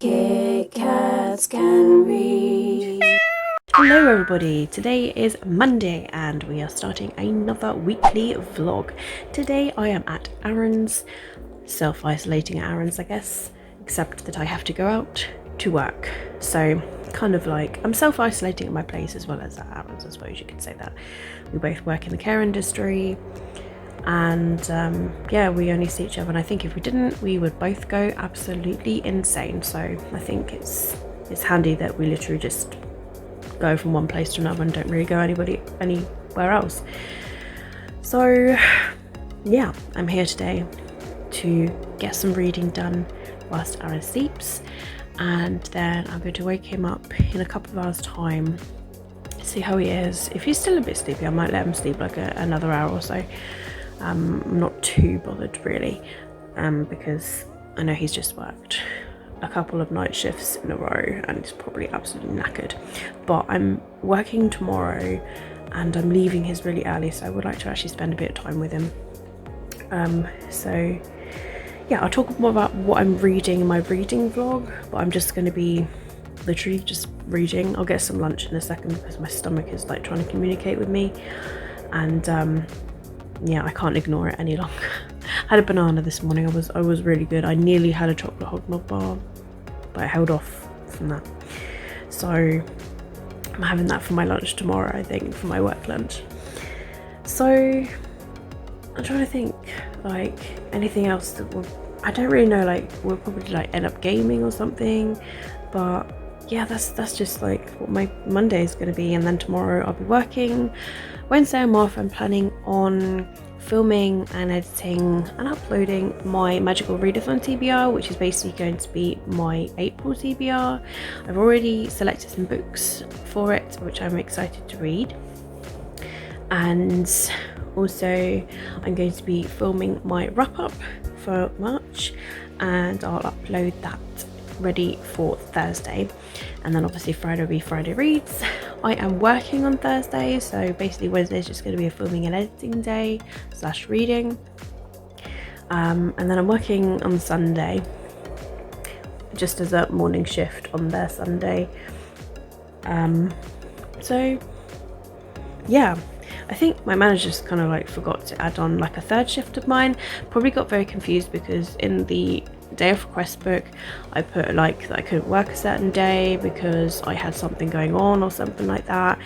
Kit Kats can read. Hello everybody, today is Monday and we are starting another weekly vlog. Today I am at Aaron's, self-isolating at Aaron's I guess, except that I have to go out to work. So kind of like, I'm self-isolating at my place as well as at Aaron's, I suppose you could say that. We both work in the care industry and yeah, we only see each other, and I think if we didn't we would both go absolutely insane. So I think it's handy that we literally just go from one place to another and don't really go anywhere else. So yeah, I'm here today to get some reading done whilst Aaron sleeps, and then I'm going to wake him up in a couple of hours time, see how he is. If he's still a bit sleepy I might let him sleep like another hour or so. I'm not too bothered really, because I know he's just worked a couple of night shifts in a row and he's probably absolutely knackered. But I'm working tomorrow and I'm leaving his really early, so I would like to actually spend a bit of time with him. So yeah, I'll talk more about what I'm reading in my reading vlog, but I'm just going to be literally just reading. I'll get some lunch in a second because my stomach is like trying to communicate with me, and yeah, I can't ignore it any longer. I had a banana this morning. I was really good. I nearly had a chocolate hognog bar, but I held off from that. So I'm having that for my lunch tomorrow, I think, for my work lunch. So I'm trying to think like anything else that I don't really know, like we'll probably like end up gaming or something, but yeah, that's just like what my Monday is going to be. And then tomorrow I'll be working. Wednesday I'm off. I'm planning on filming and editing and uploading my Magical Readathon TBR, which is basically going to be my April TBR. I've already selected some books for it, which I'm excited to read. And also I'm going to be filming my wrap-up for March, and I'll upload that ready for Thursday. And then obviously Friday will be Friday Reads. I am working on Thursday, so basically Wednesday is just going to be a filming and editing day / reading, and then I'm working on Sunday just as a morning shift on their Sunday. So yeah, I think my manager just kind of like forgot to add on like a third shift of mine. Probably got very confused because in the day of request book I put like that I couldn't work a certain day because I had something going on or something like that,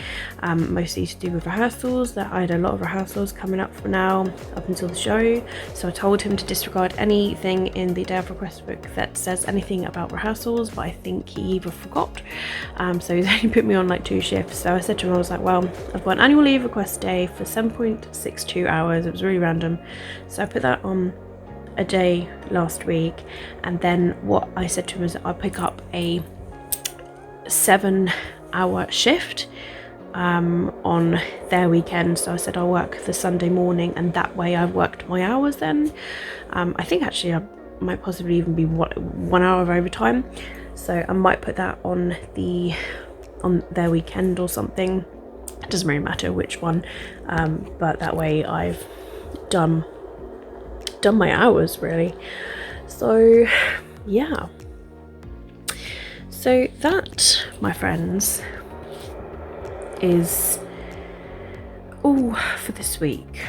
mostly to do with rehearsals, that I had a lot of rehearsals coming up for now up until the show. So I told him to disregard anything in the day of request book that says anything about rehearsals, but I think he either forgot, so he's only put me on like 2 shifts. So I said to him, I was like, well, I've got an annual leave request day for 7.62 hours. It was really random, so I put that on a day last week, and then what I said to him is I'll pick up a 7-hour shift on their weekend. So I said I'll work the Sunday morning, and that way I've worked my hours then. I think actually I might possibly even be 1 hour of overtime, so I might put that on their weekend or something. It doesn't really matter which one, but that way I've done my hours really. So yeah, so that, my friends, is all for this week.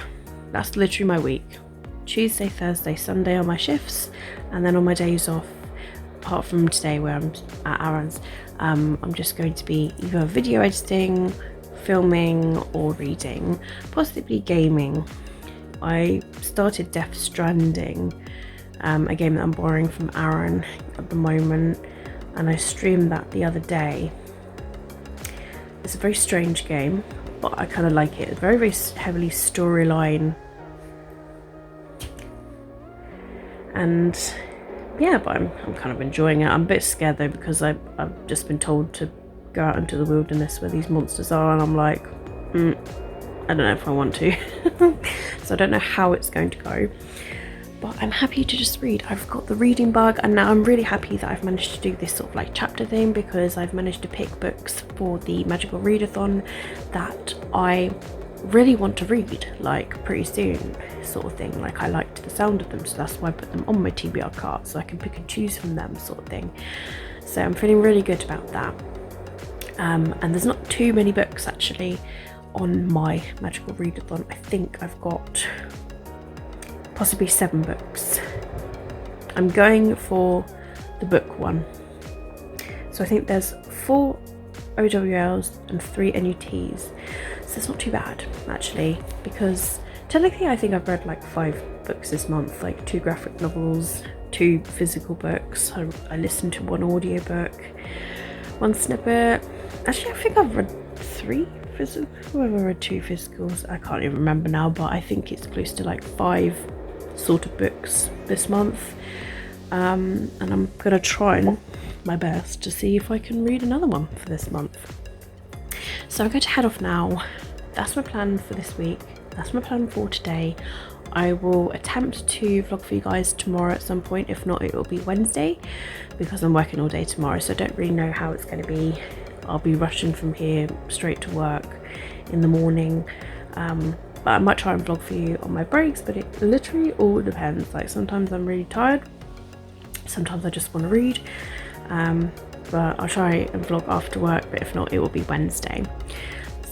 That's literally my week. Tuesday, Thursday, Sunday are my shifts, and then on my days off, apart from today where I'm at Aaron's, I'm just going to be either video editing, filming, or reading, possibly gaming. I started Death Stranding, a game that I'm borrowing from Aaron at the moment, and I streamed that the other day. It's a very strange game, but I kind of like it. It's very, very heavily storyline, and yeah, but I'm kind of enjoying it. I'm a bit scared though because I've just been told to go out into the wilderness where these monsters are, and I'm like, I don't know if I want to. So I don't know how it's going to go, but I'm happy to just read. I've got the reading bug, and now I'm really happy that I've managed to do this sort of like chapter thing, because I've managed to pick books for the Magical Readathon that I really want to read like pretty soon, sort of thing. Like I liked the sound of them, so that's why I put them on my TBR cart, so I can pick and choose from them, sort of thing. So I'm feeling really good about that. And there's not too many books actually on my magical readathon. I think I've got possibly 7 books. I'm going for the book one. So I think there's 4 OWLs and 3 NUTs. So it's not too bad actually, because technically I think I've read like 5 books this month, like 2 graphic novels, 2 physical books. I listened to 1 audiobook, 1 snippet. Actually, I think I've read 3 physical. Whoever read 2 physicals, I can't even remember now, but I think it's close to like 5 sort of books this month. And I'm gonna try my best to see if I can read another one for this month. So I'm going to head off now. That's my plan for this week. That's my plan for today. I will attempt to vlog for you guys tomorrow at some point. If not, it will be Wednesday, because I'm working all day tomorrow, so I don't really know how it's going to be. I'll be rushing from here straight to work in the morning, but I might try and vlog for you on my breaks, but it literally all depends. Like sometimes I'm really tired, sometimes I just want to read, but I'll try and vlog after work, but if not, it will be Wednesday.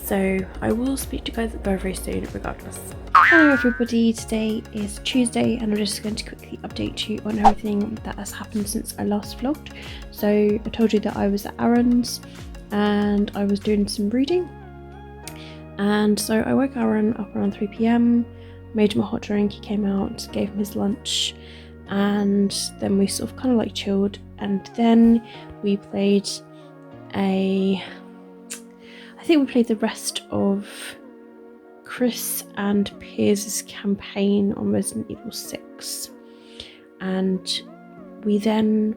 So I will speak to you guys very, very soon regardless. Hello everybody, today is Tuesday and I'm just going to quickly update you on everything that has happened since I last vlogged. So I told you that I was at Aaron's and I was doing some reading, and so I woke Aaron up around 3 PM, made him a hot drink, he came out, gave him his lunch, and then we sort of kind of like chilled, and then we played I think we played the rest of Chris and Piers' campaign on Resident Evil 6, and we then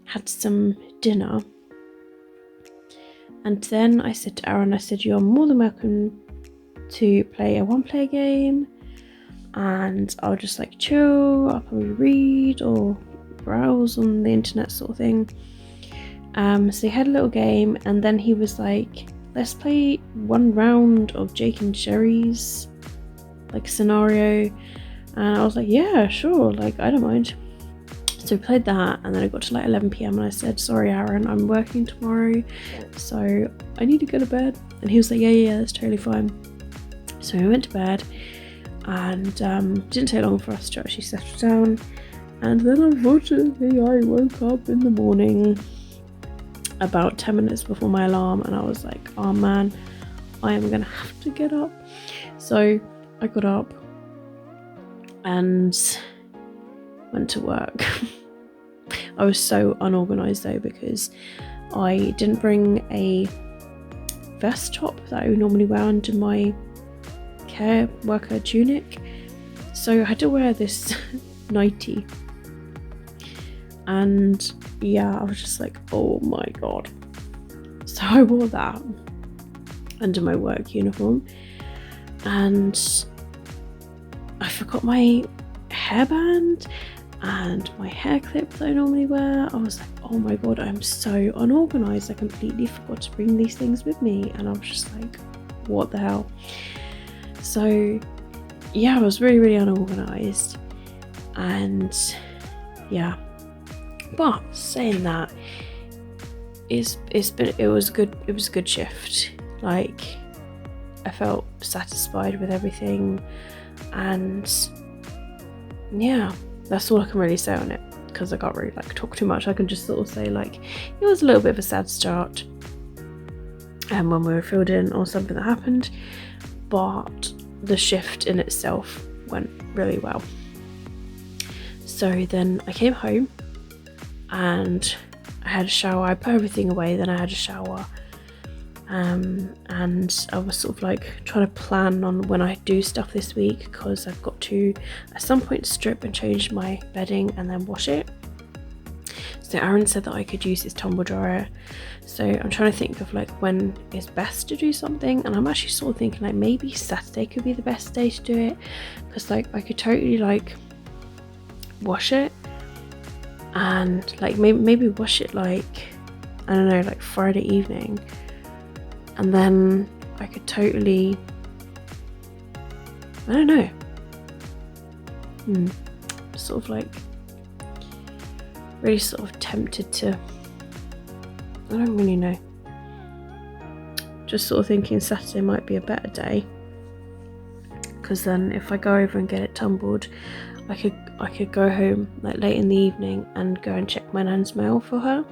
had some dinner, and then I said to Aaron, I said, you're more than welcome to play a 1-player game and I'll just like chill, I'll probably read or browse on the internet, sort of thing. So he had a little game, and then he was like, let's play 1 round of Jake and Sherry's like scenario, and I was like, yeah, sure, like I don't mind. So we played that, and then I got to like 11 PM and I said, sorry Aaron, I'm working tomorrow, so I need to go to bed. And he was like, yeah, that's totally fine. So we went to bed, and didn't take long for us to actually settle down. And then unfortunately I woke up in the morning about 10 minutes before my alarm, and I was like, oh man, I am gonna have to get up. So I got up and went to work. I was so unorganized though, because I didn't bring a vest top that I would normally wear under my care worker tunic, so I had to wear this nightie. And yeah, I was just like, oh my god. So I wore that under my work uniform, and I forgot my hairband and my hair clip that I normally wear. I was like, oh my god, I'm so unorganized. I completely forgot to bring these things with me, and I was just like, what the hell? So yeah, I was really, really unorganized, and yeah. But saying that, it was good. It was a good shift. Like, I felt satisfied with everything, and yeah, that's all I can really say on it, because I can't really like talk too much. I can just sort of say like it was a little bit of a sad start, and when we were filled in on something that happened, but the shift in itself went really well. So then I came home and I had a shower. I put everything away, then I had a shower, and I was sort of like trying to plan on when I do stuff this week, because I've got to at some point strip and change my bedding and then wash it. So Aaron said that I could use his tumble dryer, so I'm trying to think of like when is best to do something, and I'm actually sort of thinking like maybe Saturday could be the best day to do it, because like I could totally like wash it, and like maybe wash it like, I don't know, like Friday evening, and then I could totally I don't know. Sort of like really sort of tempted to, I don't really know. Just sort of thinking Saturday might be a better day, because then if I go over and get it tumbled, I could go home like late in the evening and go and check my nan's mail for her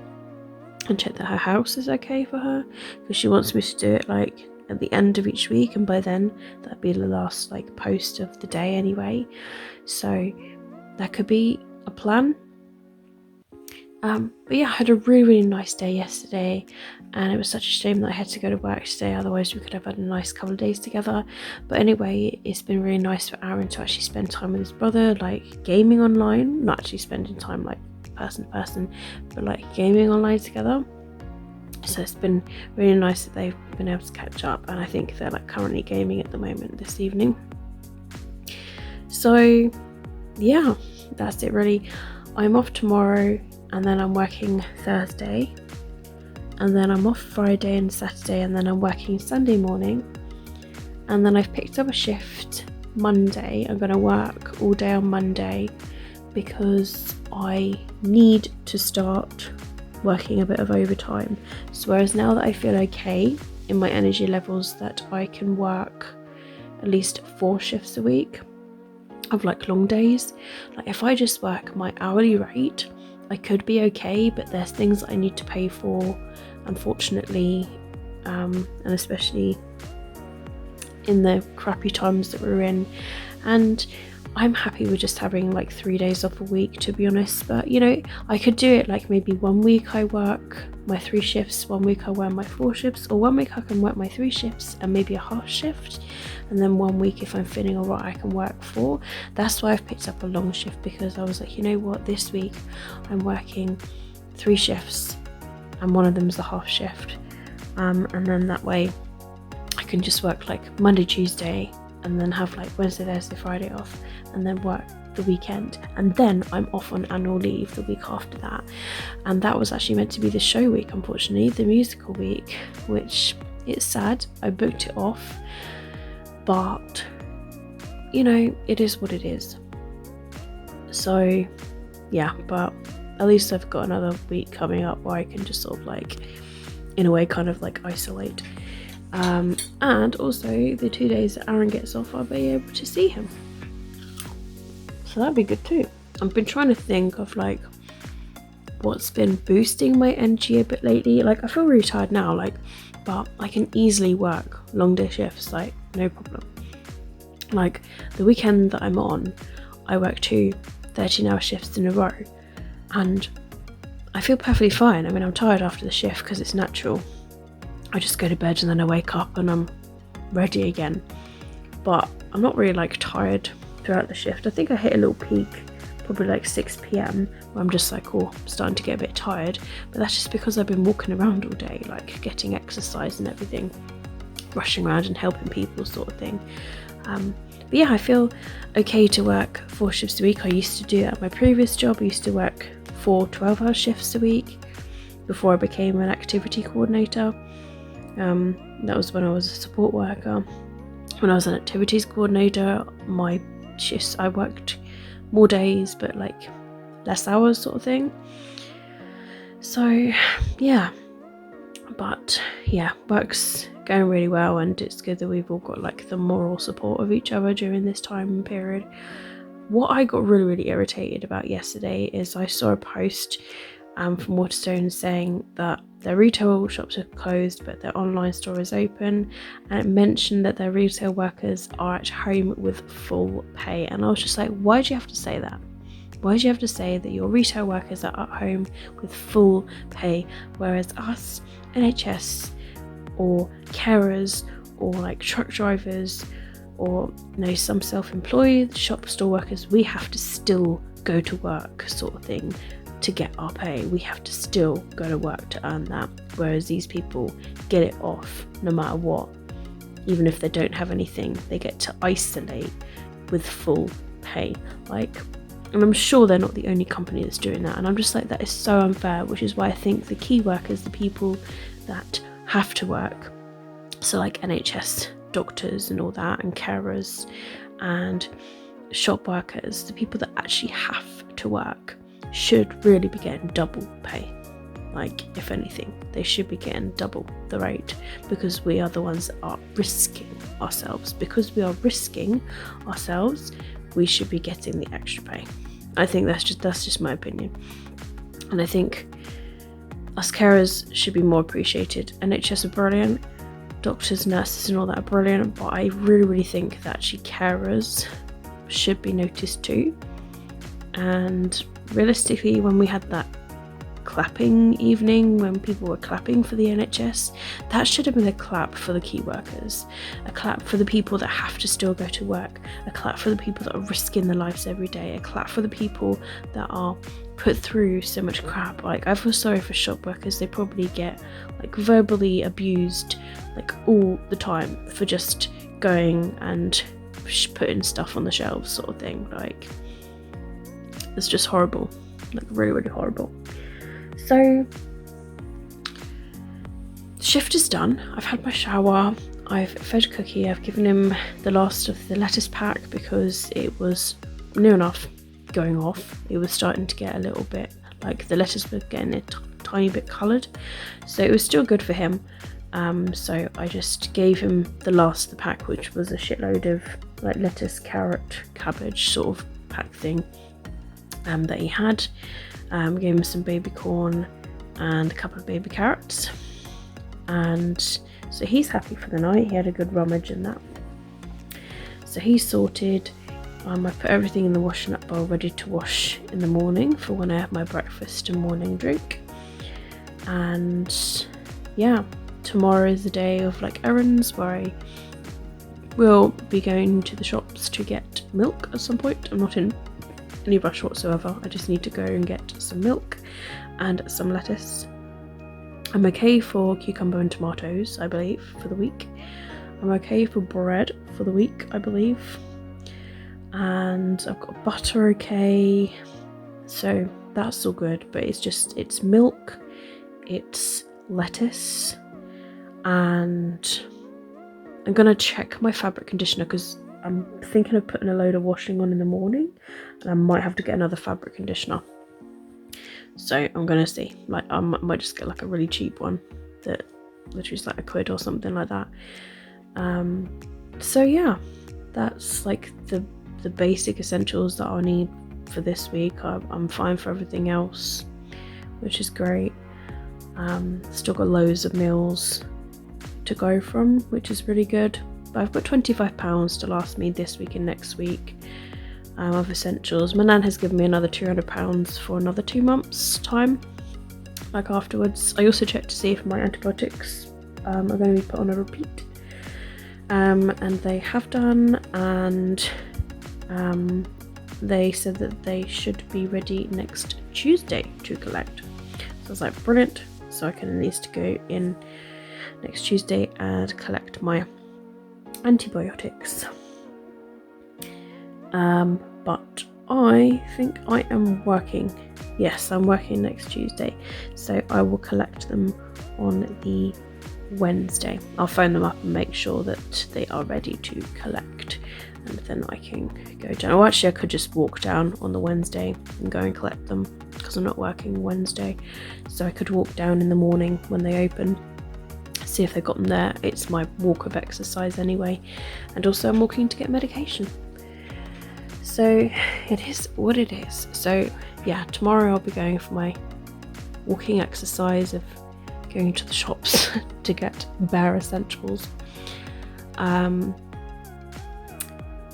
and check that her house is okay for her, because she wants me to do it like at the end of each week, and by then that'd be the last like post of the day anyway, so that could be a plan. But yeah, I had a really nice day yesterday, and it was such a shame that I had to go to work today, otherwise we could have had a nice couple of days together. But anyway, it's been really nice for Aaron to actually spend time with his brother, like gaming online, not actually spending time like person to person, but like gaming online together. So it's been really nice that they've been able to catch up, and I think they're like currently gaming at the moment this evening. So yeah, that's it really. I'm off tomorrow, and then I'm working Thursday, and then I'm off Friday and Saturday, and then I'm working Sunday morning, and then I've picked up a shift Monday. I'm going to work all day on Monday because I need to start working a bit of overtime. So whereas now that I feel okay in my energy levels, that I can work at least 4 shifts a week of like long days, like if I just work my hourly rate, I could be okay, but there's things that I need to pay for, unfortunately, and especially in the crappy times that we're in, and I'm happy with just having like 3 days off a week, to be honest. But you know, I could do it like maybe 1 week I work my 3 shifts, 1 week I work my 4 shifts, or 1 week I can work my 3 shifts and maybe a half shift, and then 1 week if I'm feeling alright I can work 4. That's why I've picked up a long shift, because I was like, you know what, this week I'm working 3 shifts and one of them's a half shift, and then that way I can just work like Monday, Tuesday, and then have like Wednesday, Thursday, Friday off, and then work the weekend, and then I'm off on annual leave the week after that. And that was actually meant to be the show week, unfortunately, the musical week, which it's sad, I booked it off, but you know, it is what it is. So yeah, but at least I've got another week coming up where I can just sort of like, in a way, kind of like isolate. And also the 2 days that Aaron gets off, I'll be able to see him, so that'd be good too. I've been trying to think of like what's been boosting my energy a bit lately. Like I feel really tired now, like, but I can easily work long day shifts, like no problem. Like the weekend that I'm on, I work 2 13-hour shifts in a row, and I feel perfectly fine. I mean, I'm tired after the shift because it's natural. I just go to bed and then I wake up and I'm ready again. But I'm not really like tired throughout the shift. I think I hit a little peak probably like 6 p.m. where I'm just like, oh, I'm starting to get a bit tired. But that's just because I've been walking around all day, like getting exercise and everything, rushing around and helping people sort of thing. But yeah, I feel okay to work 4 shifts a week. I used to do it at my previous job. I used to work 4 12-hour shifts a week before I became an activity coordinator. That was when I was a support worker. When I was an activities coordinator, my shifts, I worked more days but like less hours sort of thing. So yeah, but yeah, work's going really well, and it's good that we've all got like the moral support of each other during this time period. What I got really irritated about yesterday is I saw a post from Waterstone saying that their retail shops are closed but their online store is open, and it mentioned that their retail workers are at home with full pay. And I was just like, why do you have to say that? Why do you have to say that your retail workers are at home with full pay, whereas us NHS or carers or like truck drivers or some self-employed shop store workers, we have to still go to work sort of thing to get our pay. We have to still go to work to earn that, whereas these people get it off no matter what. Even if they don't have anything, they get to isolate with full pay. Like, and I'm sure they're not the only company that's doing that, and I'm just like, that is so unfair, which is why I think the key workers, the people that have to work, so like NHS doctors and all that, and carers and shop workers, the people that actually have to work, should really be getting double pay. Like, if anything, they should be getting double the rate, because we are the ones that are risking ourselves. Because we are risking ourselves, we should be getting the extra pay. I think that's just my opinion. And I think us carers should be more appreciated. NHS are brilliant, doctors, nurses and all that are brilliant, but I really think that actually carers should be noticed too. And realistically, when we had that clapping evening, when people were clapping for the NHS, that should have been a clap for the key workers, a clap for the people that have to still go to work, a clap for the people that are risking their lives every day, a clap for the people that are put through so much crap. Like, I feel sorry for shop workers. They probably get like verbally abused like all the time for just going and putting stuff on the shelves, sort of thing. Like, it's just horrible, like really horrible. So shift is done. I've had my shower, I've fed Cookie, I've given him the last of the lettuce pack because it was near enough going off. It was starting to get a little bit, like the lettuce was getting a tiny bit coloured, so it was still good for him. So I just gave him the last of the pack, which was a shitload of like lettuce, carrot, cabbage sort of pack thing that he had. Gave him some baby corn and a couple of baby carrots, and so he's happy for the night. He had a good rummage in that, so he's sorted. I put everything in the washing up bowl ready to wash in the morning for when I have my breakfast and morning drink. And yeah, tomorrow is the day of like errands where I will be going to the shops to get milk at some point. I'm not in any rush whatsoever. I just need to go and get some milk and some lettuce. I'm okay for cucumber and tomatoes, I believe, for the week. I'm okay for bread for the week, I believe. And I've got butter okay. So that's all good, but it's milk, it's lettuce, and I'm gonna check my fabric conditioner because I'm thinking of putting a load of washing on in the morning, and I might have to get another fabric conditioner. So I'm gonna see. Like, I might just get like a really cheap one that literally is like £1 or something like that. So yeah, that's like the basic essentials that I'll need for this week. I'm fine for everything else, which is great. Still got loads of meals to go from, which is really good. But I've got £25 to last me this week and next week of essentials. My nan has given me another £200 for another 2 months time, like afterwards. I also checked to see if my antibiotics are going to be put on a repeat, and they have done, and they said that they should be ready next Tuesday to collect. So I was like, brilliant, so I can at least go in next Tuesday and collect my antibiotics. But I think I am working. Yes, I'm working next Tuesday, so I will collect them on the Wednesday. I'll phone them up and make sure that they are ready to collect, and then I can go down. Oh, actually, I could just walk down on the Wednesday and go and collect them because I'm not working Wednesday, so I could walk down in the morning when they open, see if they've got them there. It's my walk of exercise anyway, and also I'm walking to get medication, so it is what it is. So yeah, tomorrow I'll be going for my walking exercise of going to the shops to get bare essentials.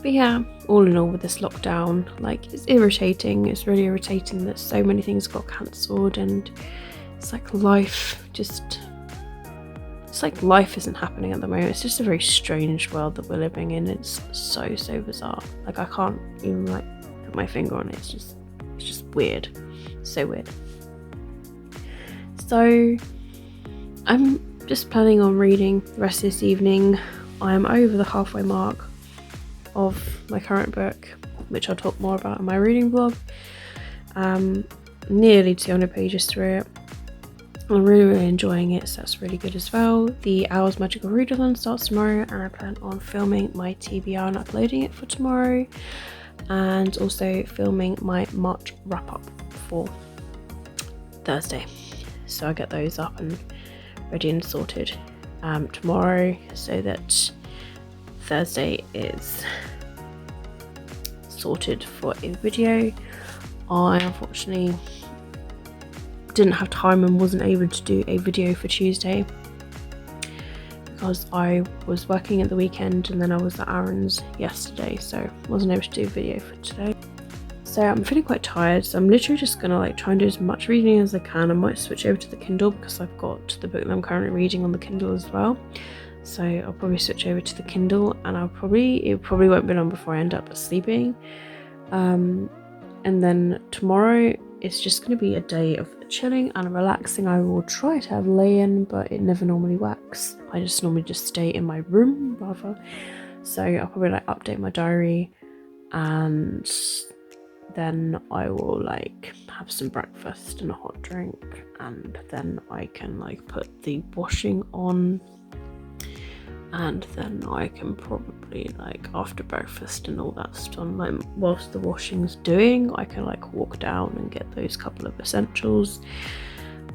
But yeah, all in all, with this lockdown, like, it's irritating. It's really irritating that so many things got cancelled, and it's like life isn't happening at the moment. It's just a very strange world that we're living in. It's so bizarre. Like, I can't even like put my finger on it. It's just weird. So weird. So I'm just planning on reading the rest of this evening. I am over the halfway mark of my current book, which I'll talk more about in my reading vlog. Nearly 200 pages through it. I'm really enjoying it, so that's really good as well. The Hours Magical Readathon starts tomorrow, and I plan on filming my TBR and uploading it for tomorrow, and also filming my March wrap-up for Thursday. So I get those up and ready and sorted tomorrow, so that Thursday is sorted for a video. I unfortunately didn't have time and wasn't able to do a video for Tuesday because I was working at the weekend and then I was at Aaron's yesterday, so wasn't able to do a video for today. So I'm feeling quite tired, so I'm literally just gonna like try and do as much reading as I can. I might switch over to the Kindle because I've got the book that I'm currently reading on the Kindle as well. So I'll probably switch over to the Kindle, and it probably won't be long before I end up sleeping. And then tomorrow it's just going to be a day of chilling and relaxing. I will try to have lay-in, but it never normally works. I just normally just stay in my room rather. So I'll probably like update my diary, and then I will like have some breakfast and a hot drink, and then I can like put the washing on, and then I can probably like after breakfast and all that's done, like whilst the washing's doing, I can like walk down and get those couple of essentials,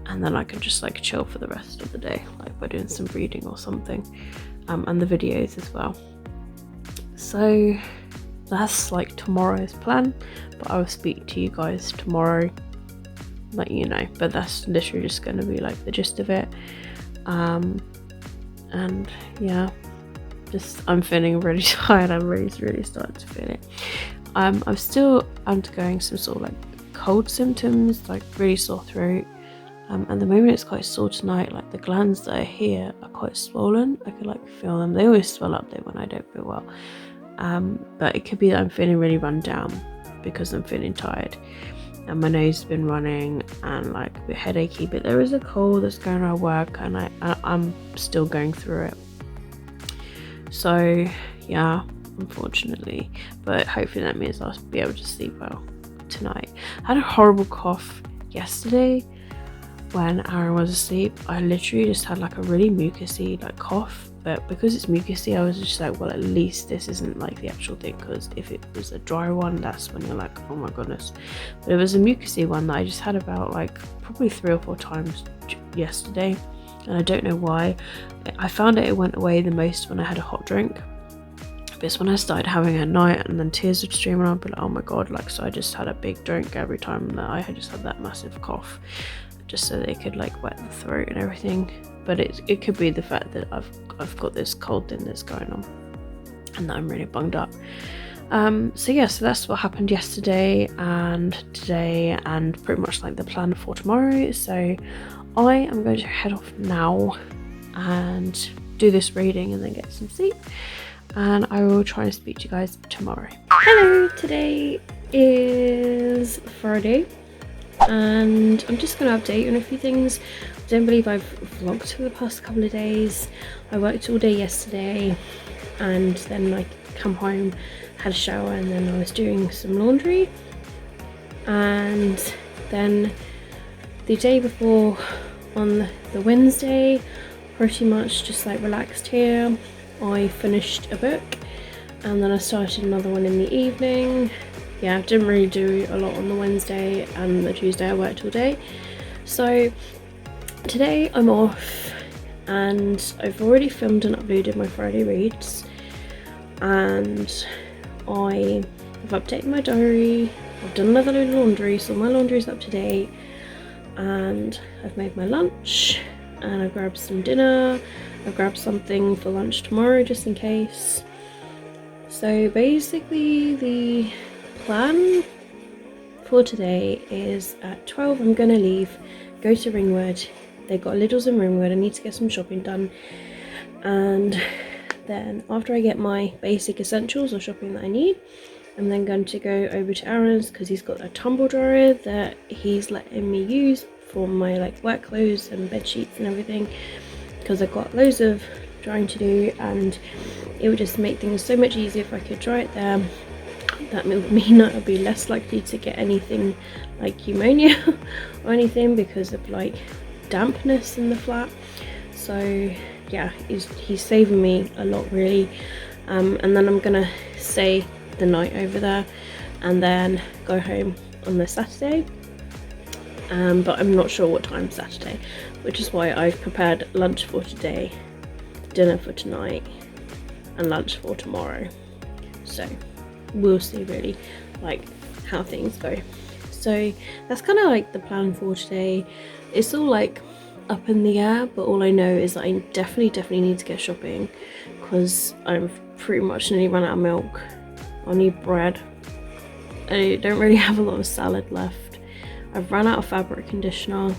and then I can just like chill for the rest of the day, like by doing some reading or something, and the videos as well. So that's like tomorrow's plan, but I will speak to you guys tomorrow, let you know, but that's literally just going to be like the gist of it. And yeah, I'm feeling really tired. I'm really starting to feel it. I'm still undergoing some sort of like cold symptoms, like really sore throat. At the moment it's quite sore tonight, like the glands that are here are quite swollen. I can like feel them. They always swell up though when I don't feel well. But it could be that I'm feeling really run down because I'm feeling tired. And my nose has been running and like a bit headachy, but there is a cold that's going around work, and I'm still going through it. So yeah, unfortunately, but hopefully that means I'll be able to sleep well tonight. I had a horrible cough yesterday when Aaron was asleep. I literally just had like a really mucusy like cough, but because it's mucusy, I was just like, well, at least this isn't like the actual thing, because if it was a dry one, that's when you're like, oh my goodness. But it was a mucusy one that I just had about like probably 3 or 4 times yesterday, and I don't know why. I found it went away the most when I had a hot drink, but it's when I started having it at night and then tears would stream and I'd be like, oh my god, like, so I just had a big drink every time that I had just had that massive cough, just so they could like wet the throat and everything. But it could be the fact that I've got this cold thing that's going on and that I'm really bunged up. So yeah, so that's what happened yesterday and today, and pretty much like the plan for tomorrow. So I am going to head off now and do this reading and then get some sleep, and I will try and speak to you guys tomorrow. Hello, today is Friday and I'm just going to update you on a few things. I don't believe I've vlogged for the past couple of days. I worked all day yesterday and then I come home, had a shower, and then I was doing some laundry, and then the day before on the Wednesday, pretty much just like relaxed here. I finished a book and then I started another one in the evening. Yeah, I didn't really do a lot on the Wednesday, and the Tuesday I worked all day. So today I'm off and I've already filmed and uploaded my Friday reads, and I have updated my diary. I've done another load of laundry, so my laundry is up to date, and I've made my lunch and I've grabbed some dinner. I've grabbed something for lunch tomorrow just in case. So basically the plan for today is at 12 I'm gonna leave, go to Ringwood. They got a Lidl's in Ringwood. I need to get some shopping done, and then after I get my basic essentials or shopping that I need, I'm then going to go over to Aaron's because he's got a tumble dryer that he's letting me use for my like work clothes and bed sheets and everything, because I've got loads of drying to do, and it would just make things so much easier if I could dry it there. That would mean that I'd be less likely to get anything like pneumonia or anything because of like dampness in the flat. So yeah, he's saving me a lot really. And then I'm gonna stay the night over there and then go home on the Saturday. But I'm not sure what time Saturday, which is why I've prepared lunch for today, dinner for tonight, and lunch for tomorrow. So we'll see really like how things go. So that's kind of like the plan for today. It's all like up in the air, but all I know is that I definitely need to get shopping because I'm pretty much nearly run out of milk. I need bread. I don't really have a lot of salad left. I've run out of fabric conditioner,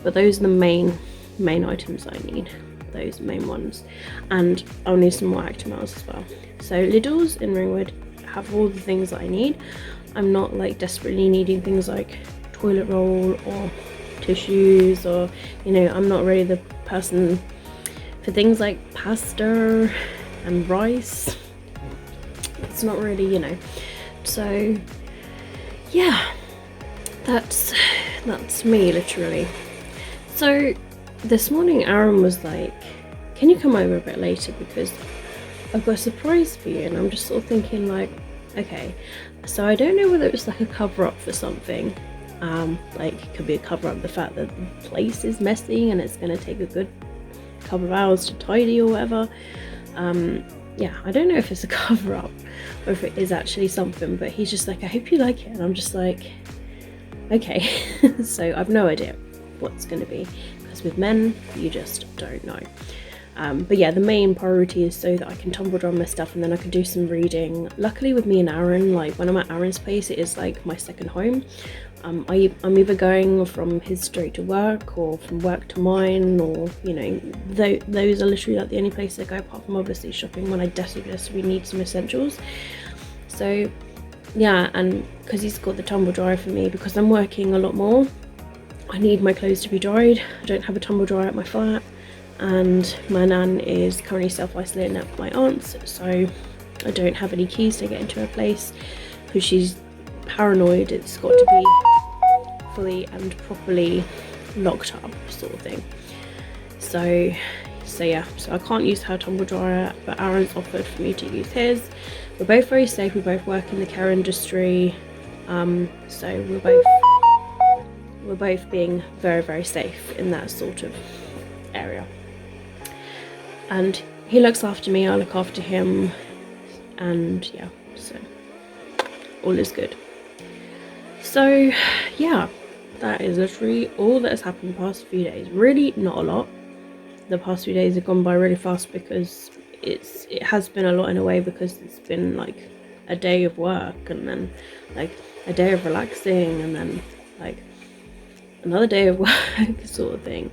but those are the main items I need. Those main ones, and I'll need some more Actimels as well. So Lidl's in Ringwood have all the things that I need. I'm not like desperately needing things like toilet roll or tissues, or you know, I'm not really the person for things like pasta and rice. It's not really, you know. So yeah, that's me literally. So this morning Aaron was like, can you come over a bit later because I've got a surprise for you? And I'm just sort of thinking like, okay, so I don't know whether it was like a cover up for something. Like it could be a cover up the fact that the place is messy and it's going to take a good couple of hours to tidy or whatever. Yeah, I don't know if it's a cover up or if it is actually something, but he's just like, I hope you like it. And I'm just like, okay. So I've no idea what's going to be, because with men you just don't know. But yeah, the main priority is so that I can tumble dry my stuff and then I can do some reading. Luckily with me and Aaron, like when I'm at Aaron's place, it is like my second home. I'm either going from his straight to work or from work to mine, or you know, those are literally like the only place I go, apart from obviously shopping when I desperately need some essentials. So yeah, and because he's got the tumble dryer for me, because I'm working a lot more, I need my clothes to be dried. I don't have a tumble dryer at my flat, and my nan is currently self-isolating at my aunt's, so I don't have any keys to get into her place because she's paranoid it's got to be fully and properly locked up, sort of thing. So yeah, so I can't use her tumble dryer, but Aaron's offered for me to use his. We're both very safe, we both work in the care industry, so we're both being very safe in that sort of area. And he looks after me, I look after him, and yeah, so all is good. So yeah, that is literally all that has happened the past few days. Really not a lot. The past few days have gone by really fast because it has been a lot in a way, because it's been like a day of work and then like a day of relaxing and then like another day of work sort of thing.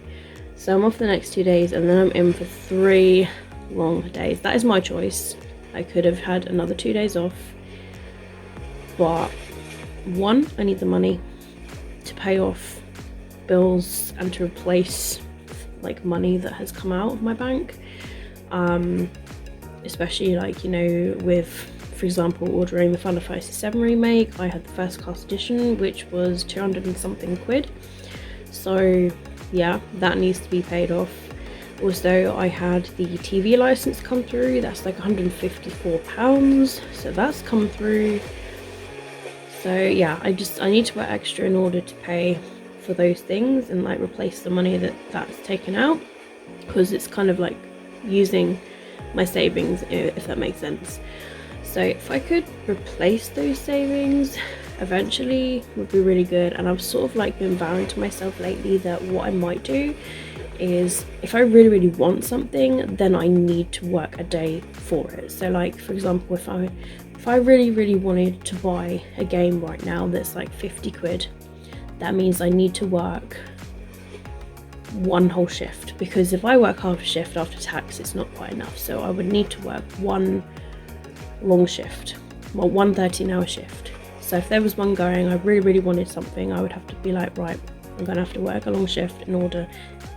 So I'm off the next 2 days and then I'm in for 3 long days. That is my choice. I could have had another 2 days off, but one, I need the money to pay off bills and to replace like money that has come out of my bank, especially like, you know, with, for example, ordering the Final Fantasy 7 remake. I had the first class edition, which was 200 and something quid, so yeah, that needs to be paid off. Also, I had the TV license come through, that's like £154, so that's come through. So yeah, I need to work extra in order to pay for those things and like replace the money that's taken out, because it's kind of like using my savings, if that makes sense. So if I could replace those savings eventually, would be really good. And I've sort of like been vowing to myself lately that what I might do is, if I really want something, then I need to work a day for it. So like, for example, if I really wanted to buy a game right now that's like 50 quid, that means I need to work one whole shift, because if I work half a shift after tax, it's not quite enough. So I would need to work one long shift, well, one 13-hour shift. So if there was one going, I really wanted something, I would have to be like, right, I'm gonna have to work a long shift in order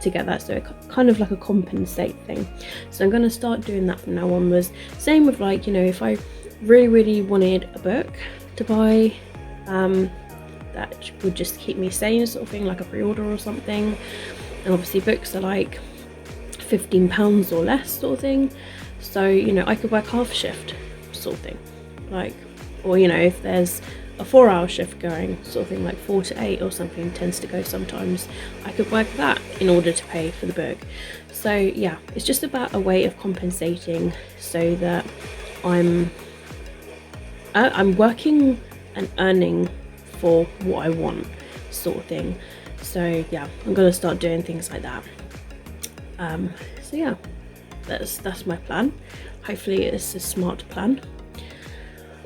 to get that. So it kind of like a compensate thing. So I'm gonna start doing that from now onwards. Same with like, you know, if I really wanted a book to buy, that would just keep me sane, sort of thing, like a pre-order or something. And obviously books are like £15 or less, sort of thing. So, you know, I could work half shift, sort of thing. Like, or, you know, if there's a 4-hour shift going, sort of thing, like 4 to 8 or something tends to go sometimes, I could work that in order to pay for the book. So yeah, it's just about a way of compensating so that I'm working and earning for what I want, sort of thing. So yeah, I'm gonna start doing things like that. So yeah, that's my plan. Hopefully it's a smart plan.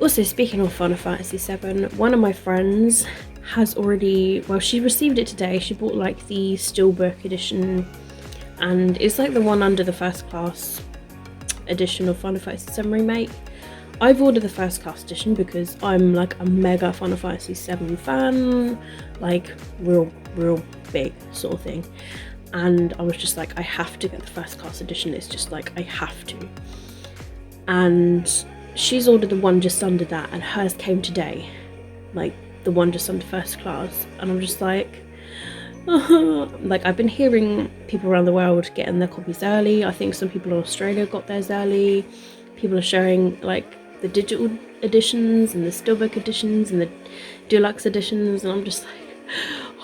Also, speaking of Final Fantasy VII, one of my friends has already, well, she received it today. She bought like the Steelbook edition, and it's like the one under the first class edition of Final Fantasy VII Remake. I've ordered the first class edition because I'm like a mega Final Fantasy VII fan, like real big sort of thing. And I was just like, I have to get the first class edition. It's just like, I have to. And she's ordered the one just under that, and hers came today, like the one just under first class. And I'm just like, like, I've been hearing people around the world getting their copies early. I think some people in Australia got theirs early. People are showing like the digital editions and the Steelbook editions and the deluxe editions, and I'm just like,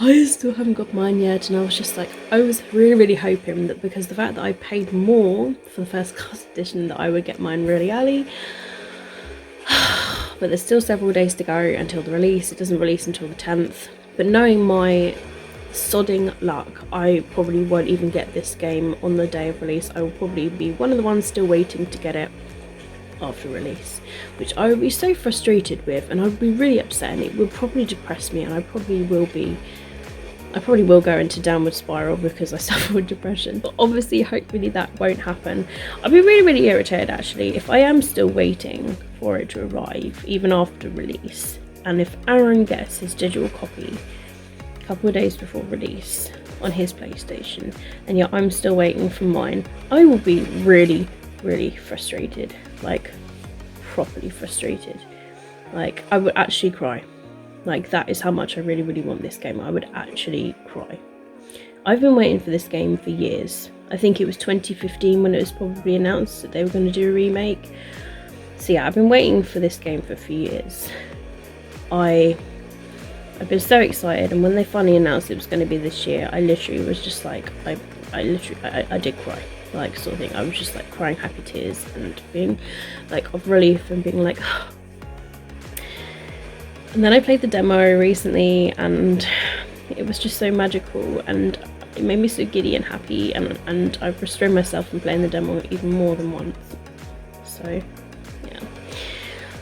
I still haven't got mine yet. And I was just like, I was really hoping that because the fact that I paid more for the first class edition, that I would get mine really early. But there's still several days to go until the release. It doesn't release until the 10th. But knowing my sodding luck, I probably won't even get this game on the day of release. I will probably be one of the ones still waiting to get it after release, which I would be so frustrated with, and I would be really upset, and it would probably depress me, and I probably will go into downward spiral because I suffer with depression. But obviously, hopefully that won't happen. I'll be really irritated actually if I am still waiting for it to arrive even after release, and if Aaron gets his digital copy a couple of days before release on his PlayStation, and yet I'm still waiting for mine. I will be really frustrated, like properly frustrated. Like, I would actually cry. Like, that is how much I really want this game. I would actually cry. I've been waiting for this game for years. I think it was 2015 when it was probably announced that they were going to do a remake. So yeah, I've been waiting for this game for a few years. I've been so excited, and when they finally announced it was going to be this year, I literally was just like, I did cry, like, sort of thing. I was just like crying happy tears and being like of relief and being like, and then I played the demo recently, and it was just so magical, and it made me so giddy and happy, and I've restrained myself from playing the demo even more than once. So yeah,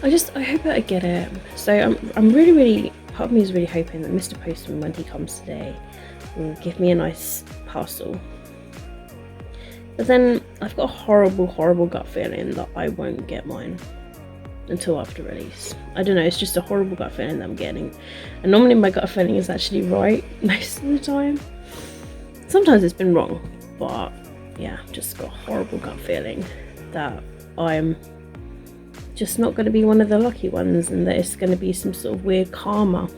I hope that I get it. So I'm really, part of me is really hoping that Mr. Postman, when he comes today, will give me a nice parcel. But then I've got a horrible gut feeling that I won't get mine until after release. I don't know, it's just a horrible gut feeling that I'm getting. And normally my gut feeling is actually right most of the time. Sometimes it's been wrong, but yeah, just got a horrible gut feeling that I'm just not going to be one of the lucky ones, and that it's going to be some sort of weird karma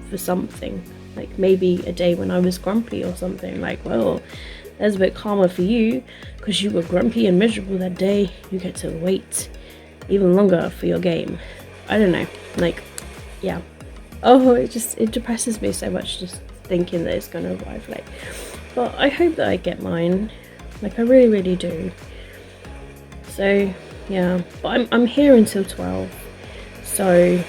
for something. Like maybe a day when I was grumpy or something, like, well, there's a bit karma for you because you were grumpy and miserable that day. You get to wait even longer for your game. I don't know, like, yeah. Oh, it depresses me so much just thinking that it's going to arrive late. But I hope that I get mine. Like, I really do. So yeah, but I'm here until 12. So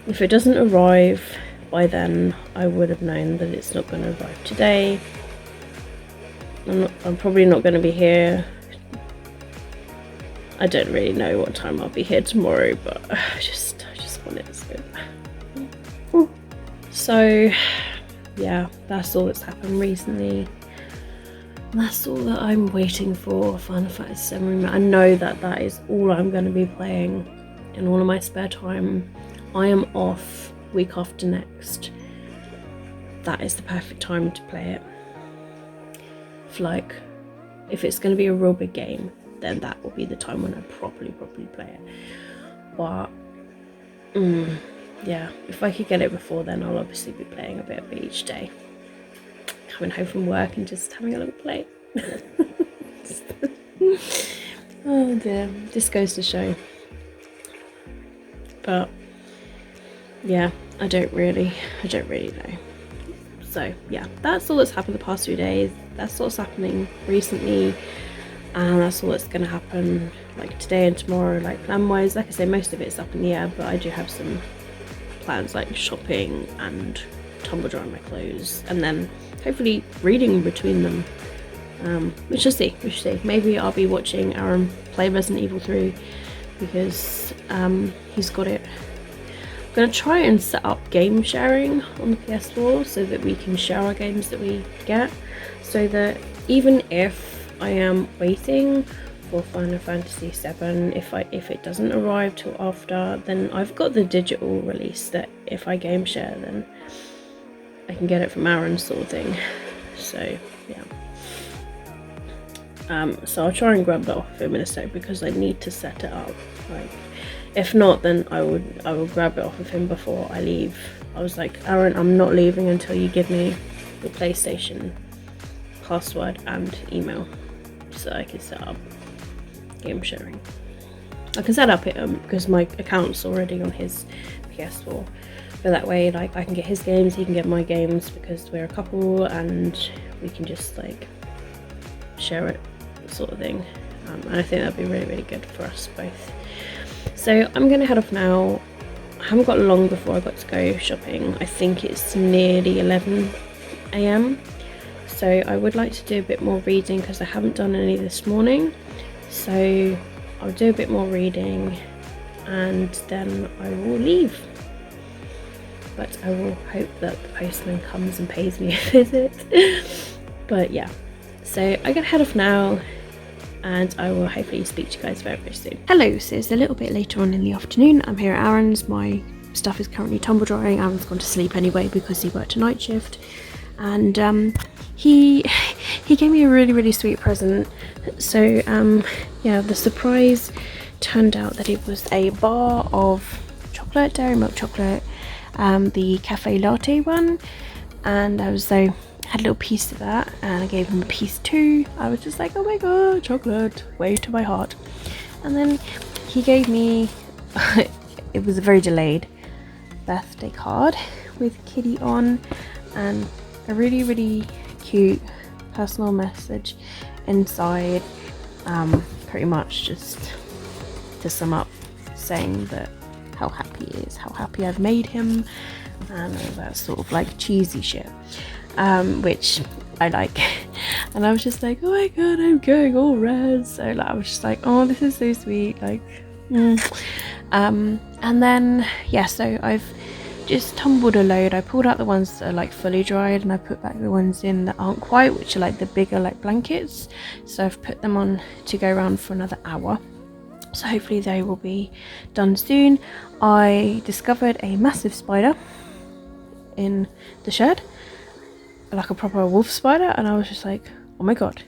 if it doesn't arrive by then, I would have known that it's not going to arrive today. I'm probably not going to be here. I don't really know what time I'll be here tomorrow, but I just want it to go. So yeah, that's all that's happened recently. That's all that I'm waiting for Final Fantasy VII. I know that is all I'm going to be playing in all of my spare time. I am off week after next. That is the perfect time to play it. Like, if it's going to be a real big game, then that will be the time when I properly play it. But yeah, if I could get it before then, I'll obviously be playing a bit of it each day. Coming home from work and just having a little play. Oh dear, this goes to show. But yeah, I don't really know. So yeah, that's all that's happened the past 2 days. That's what's happening recently, and that's all that's going to happen like today and tomorrow. Like plan wise, like I say, most of it's up in the air, but I do have some plans like shopping and tumble drying my clothes, and then hopefully reading between them. We shall see. Maybe I'll be watching Aaron play Resident Evil 3 because he's got it. I'm going to try and set up game sharing on the PS4 so that we can share our games that we get, so that even if I am waiting for Final Fantasy VII, if it doesn't arrive till after, then I've got the digital release that if I game share, then I can get it from Aaron, sort of thing. So yeah. So I'll try and grab that off of him in a sec because I need to set it up. Like, if not, then I will grab it off of him before I leave. I was like, Aaron, I'm not leaving until you give me the PlayStation password and email so I can set up game sharing. I can set up it because my account's already on his PS4, but that way, like, I can get his games, he can get my games, because we're a couple and we can just like share it, sort of thing. And I think that'd be really, really good for us both. So I'm gonna head off now. I haven't got long before I got to go shopping. I think it's nearly 11 AM. So I would like to do a bit more reading because I haven't done any this morning. So I'll do a bit more reading and then I will leave. But I will hope that the postman comes and pays me a visit. But yeah, so I'm gonna head off now and I will hopefully speak to you guys very, very soon. Hello, so it's a little bit later on in the afternoon. I'm here at Aaron's. My stuff is currently tumble drying. Aaron's gone to sleep anyway because he worked a night shift. And he gave me a really, really sweet present. So yeah, the surprise turned out that it was a bar of chocolate, dairy milk chocolate, the cafe latte one, and I was so had a little piece of that, and I gave him a piece too. I was just like, oh my god, chocolate, way to my heart. And then he gave me it was a very delayed birthday card with Kitty on and a really, really cute personal message inside, pretty much just to sum up, saying that how happy he is, how happy I've made him, and all that sort of like cheesy shit, which I like. And I was just like, oh my god, I'm going all red. So like, I was just like, oh, this is so sweet, like and then yeah, so I've just tumbled a load. I pulled out the ones that are like fully dried and I put back the ones in that aren't quite, which are like the bigger like blankets. So I've put them on to go around for another hour, so hopefully they will be done soon. I discovered a massive spider in the shed, like a proper wolf spider, and I was just like, oh my god,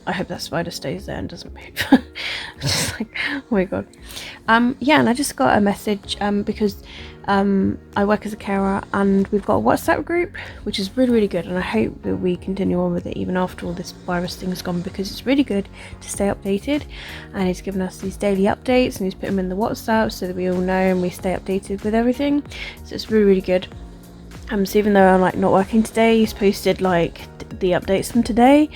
I hope that spider stays there and doesn't move. Just like, oh my god. Yeah, and I just got a message because I work as a carer and we've got a WhatsApp group, which is really, really good, and I hope that we continue on with it even after all this virus thing is gone, because it's really good to stay updated. And he's given us these daily updates and he's put them in the WhatsApp so that we all know and we stay updated with everything. So it's really, really good. So even though I'm like not working today, he's posted like the updates from today.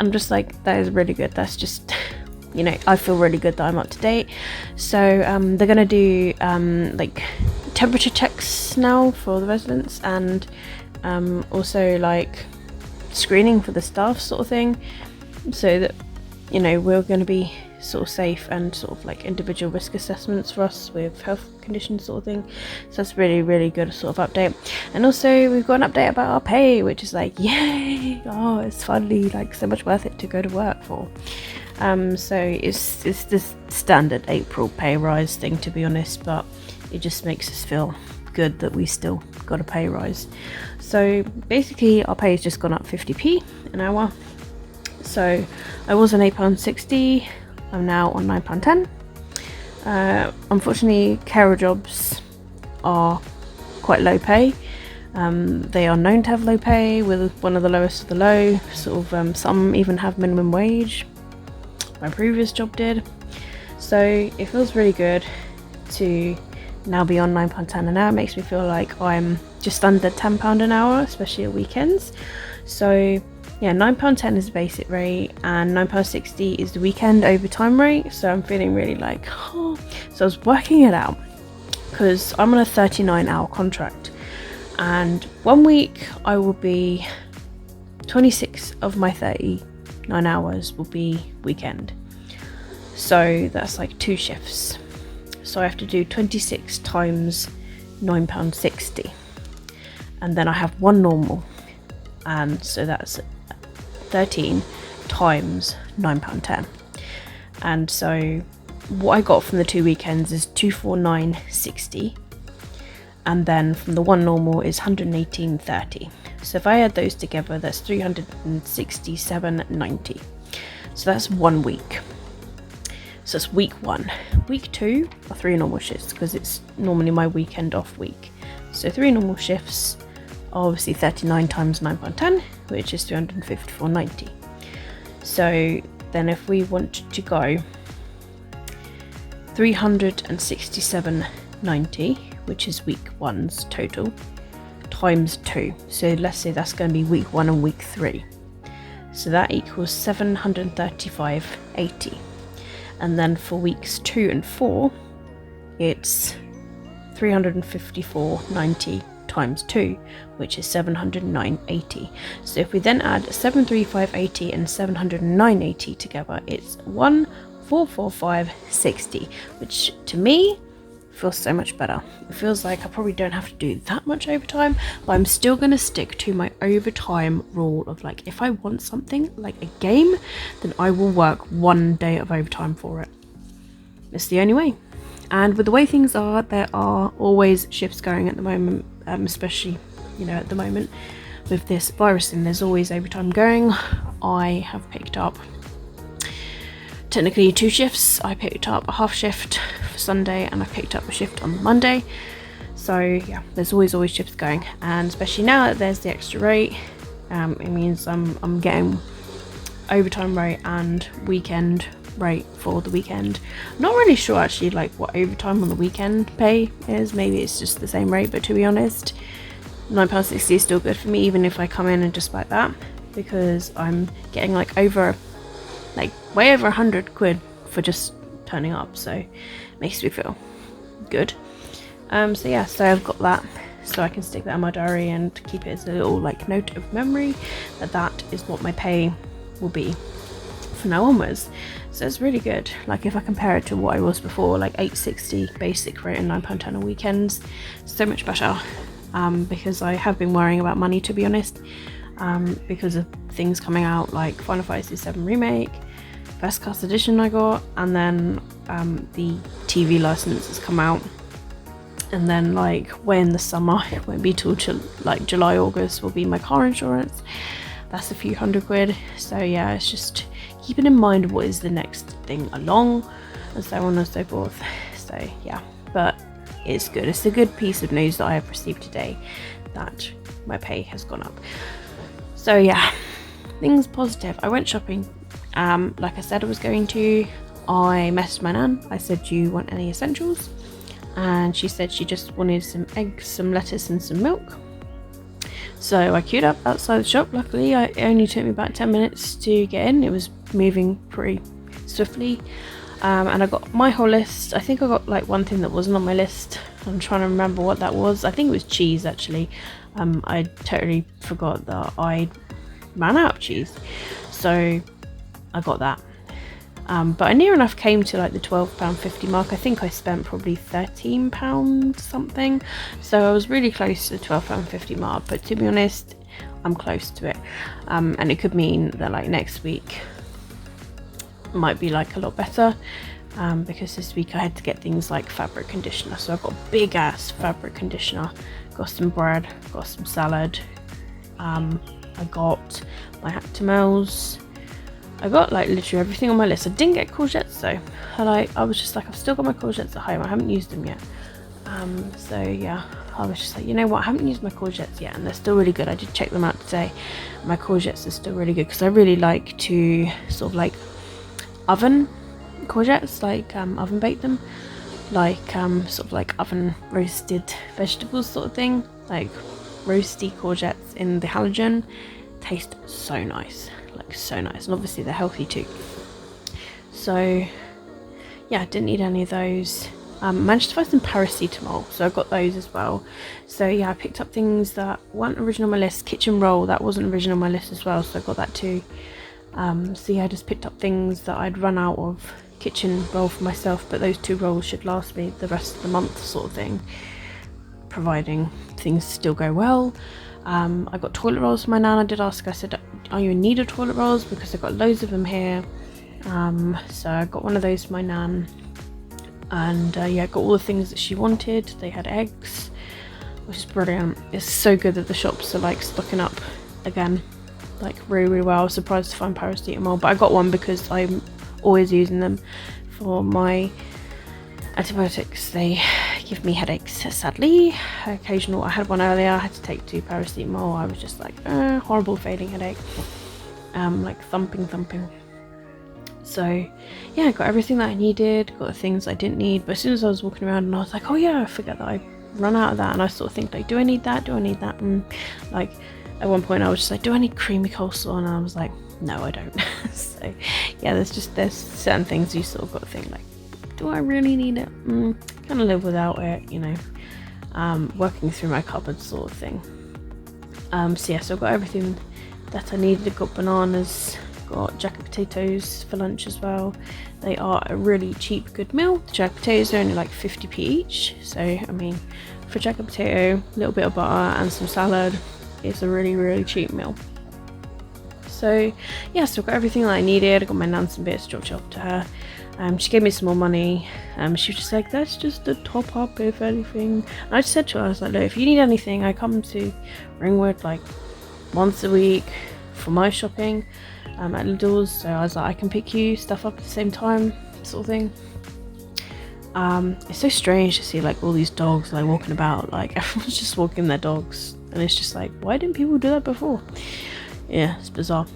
I'm just like, that is really good. That's just, you know, I feel really good that I'm up to date. So they're gonna do like temperature checks now for the residents, and also like screening for the staff, sort of thing, so that, you know, we're going to be sort of safe, and sort of like individual risk assessments for us with health conditions, sort of thing. So that's really, really good sort of update. And also we've got an update about our pay, which is like, yay, oh, it's finally like so much worth it to go to work for. So it's this standard April pay rise thing, to be honest, but it just makes us feel good that we still got a pay rise. So basically our pay has just gone up 50p an hour. So I was on £8.60, I'm now on £9.10. Unfortunately, carer jobs are quite low pay. They are known to have low pay, with one of the lowest of the low. Sort of some even have minimum wage. My previous job did. So it feels really good to now be on £9.10 an hour. It makes me feel like I'm just under £10 an hour, especially at weekends. So yeah, £9.10 is the basic rate and £9.60 is the weekend overtime rate. So I'm feeling really like, oh. So I was working it out because I'm on a 39-hour contract, and 1 week I will be 26 of my 39 hours will be weekend. So that's like 2 shifts. So I have to do 26 times £9.60, and then I have 1 normal, and so that's 13 times £9.10. And so what I got from the 2 weekends is 249.60, and then from the 1 normal is 118.30. So if I add those together, that's 367.90. So that's 1 week. So it's week 1. Week 2 are 3 normal shifts, because it's normally my weekend off week. So 3 normal shifts are obviously 39 times £9.10, which is 354.90. So then if we want to go 367.90, which is week 1's total, times 2. So let's say that's going to be week 1 and week 3. So that equals 735.80. And then for weeks 2 and 4, it's 354.90 times 2, which is 709.80. So if we then add 735.80 and 709.80 together, it's 1,445.60, which to me feels so much better. It feels like I probably don't have to do that much overtime, but I'm still going to stick to my overtime rule of like, if I want something like a game, then I will work 1 day of overtime for it. It's the only way. And with the way things are, there are always shifts going at the moment, especially, you know, at the moment with this virus thing, there's always overtime going. I have picked up technically 2 shifts. I picked up a half shift for Sunday, and I picked up a shift on Monday. So yeah, there's always shifts going, and especially now that there's the extra rate, it means I'm getting overtime rate and weekend rate for the weekend. Not really sure actually like what overtime on the weekend pay is. Maybe it's just the same rate, but to be honest, £9.60 is still good for me, even if I come in and just like that, because I'm getting like way over 100 quid for just turning up, so it makes me feel good. So yeah, so I've got that, so I can stick that in my diary and keep it as a little like note of memory that is what my pay will be from now onwards. So it's really good. Like if I compare it to what I was before, like £8.60 basic rate and £9.10 on weekends, so much better. Because I have been worrying about money, to be honest, because of things coming out like Final Fantasy VII Remake, First Class Edition I got, and then the TV license has come out, and then like when the summer, it won't be till like July, August will be my car insurance. That's a few hundred quid. So yeah, it's just keeping in mind what is the next thing along, and so on and so forth. So yeah, but it's good. It's a good piece of news that I have received today, that my pay has gone up. So yeah, things positive. I went shopping, like I said I was going to. I messaged my nan. I said, do you want any essentials? And she said she just wanted some eggs, some lettuce and some milk. So I queued up outside the shop. Luckily it only took me about 10 minutes to get in. It was moving pretty swiftly. And I got my whole list. I think I got like one thing that wasn't on my list. I'm trying to remember what that was. I think it was cheese actually. I totally forgot that I ran out of cheese, so I got that. But I near enough came to like the £12.50 mark. I think I spent probably £13 something, so I was really close to the £12.50 mark. But to be honest, I'm close to it, and it could mean that like next week might be like a lot better, because this week I had to get things like fabric conditioner. So I've got a big ass fabric conditioner, got some bread, got some salad, I got my Actimels, I got like literally everything on my list. I didn't get courgettes though. I was just like, I've still got my courgettes at home, I haven't used them yet. So yeah, I was just like, you know what, I haven't used my courgettes yet and they're still really good. I did check them out today. My courgettes are still really good because I really like to sort of like oven courgettes, like oven bake them, like sort of like oven roasted vegetables sort of thing, like roasty courgettes in the halogen. Taste so nice, like so nice, and obviously they're healthy too. So yeah, didn't need any of those. Managed to find some paracetamol, so I got those as well. So yeah, I picked up things that weren't original on my list. Kitchen roll, that wasn't original on my list as well, so I got that too. So yeah, I just picked up things that I'd run out of kitchen roll for myself, but those 2 rolls should last me the rest of the month sort of thing, providing things still go well. I got toilet rolls for my nan. I did ask, I said, are you in need of toilet rolls, because I've got loads of them here. So I got one of those for my nan, and yeah, got all the things that she wanted. They had eggs, which is brilliant. It's so good that the shops are like stocking up again, like really well. I was surprised to find paracetamol, but I got one because I'm always using them for my antibiotics. They give me headaches, sadly. Occasional, I had one earlier, I had to take 2 paracetamol. I was just like, horrible fading headache, like thumping. So yeah, I got everything that I needed, got the things I didn't need. But as soon as I was walking around and I was like, oh yeah, I forget that I run out of that, and I sort of think like, do I need that, and like at one point I was just like, do I need creamy coleslaw, and I was like, no, I don't. So yeah, there's certain things you sort of got to think like, do I really need it? Kind of live without it, you know. Working through my cupboard sort of thing. So yeah, so I got everything that I needed. I got bananas, got jacket potatoes for lunch as well. They are a really cheap, good meal. The jacket potatoes are only like 50p each. So I mean, for jacket potato, a little bit of butter and some salad, it's a really cheap meal. So yeah, so I got everything that I needed. I got my nan some bits, dropped it off to her. She gave me some more money. She was just like, that's just a top up if anything. And I just said to her, I was like, look, if you need anything, I come to Ringwood like once a week for my shopping at Lidl's. So I was like, I can pick you stuff up at the same time, sort of thing. It's so strange to see like all these dogs like walking about, like everyone's just walking their dogs, and it's just like, why didn't people do that before? Yeah, it's bizarre.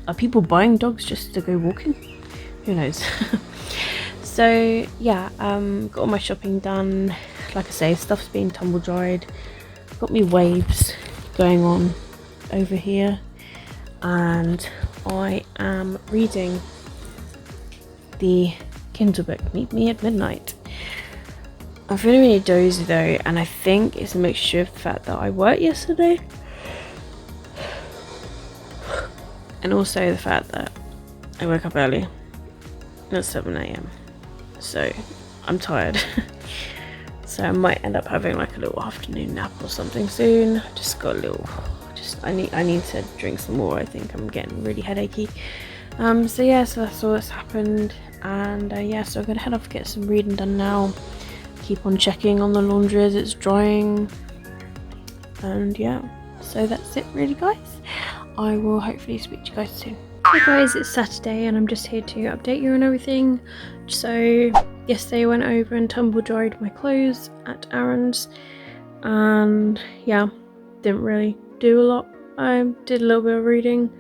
Are people buying dogs just to go walking? Who knows? So yeah, got all my shopping done. Like I say, stuff's being tumble dried. Got me waves going on over here, and I am reading the Kindle book Meet Me at Midnight. I'm feeling really dozy though, and I think it's a mixture of the fact that I worked yesterday and also the fact that I woke up early at 7 a.m. so I'm tired. So I might end up having like a little afternoon nap or something soon. Just got a little, I need to drink some more. I think I'm getting really headachy. So yeah, so that's all that's happened, and yeah, so I'm gonna head off, get some reading done now, keep on checking on the laundry as it's drying, and yeah, so that's it really, guys. I will hopefully speak to you guys soon. Hey guys, it's Saturday and I'm just here to update you on everything. So yesterday I went over and tumble dried my clothes at Aaron's, and yeah, didn't really do a lot. I did a little bit of reading,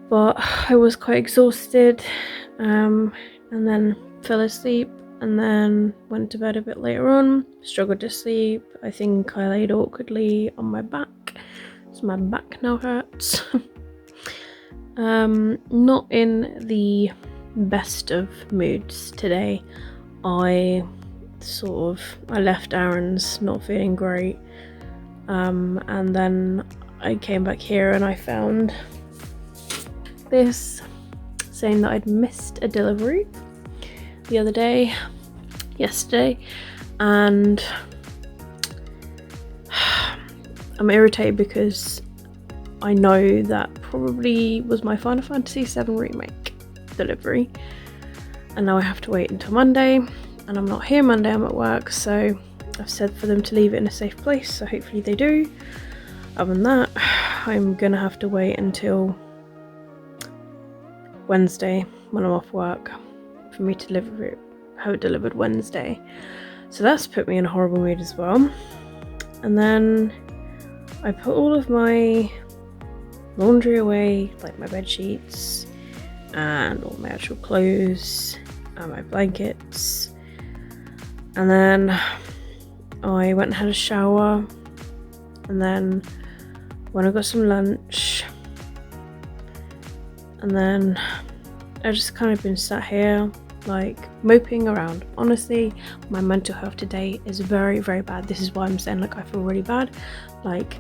but I was quite exhausted, and then fell asleep, and then went to bed a bit later on, struggled to sleep. I think I laid awkwardly on my back, so my back now hurts. Not in the best of moods today. I left Aaron's not feeling great, and then I came back here and I found this saying that I'd missed a delivery yesterday, and I'm irritated because I know that probably was my Final Fantasy VII Remake delivery, and now I have to wait until Monday, and I'm not here Monday, I'm at work, so I've said for them to leave it in a safe place, so hopefully they do. Other than that, I'm gonna have to wait until Wednesday when I'm off work for me to have it delivered Wednesday. So that's put me in a horrible mood as well. And then I put all of my laundry away, like my bed sheets and all my actual clothes and my blankets. And then I went and had a shower, and then when I got some lunch, and then I just kind of been sat here like moping around. Honestly, my mental health today is very, very bad. This is why I'm saying like I feel really bad. Like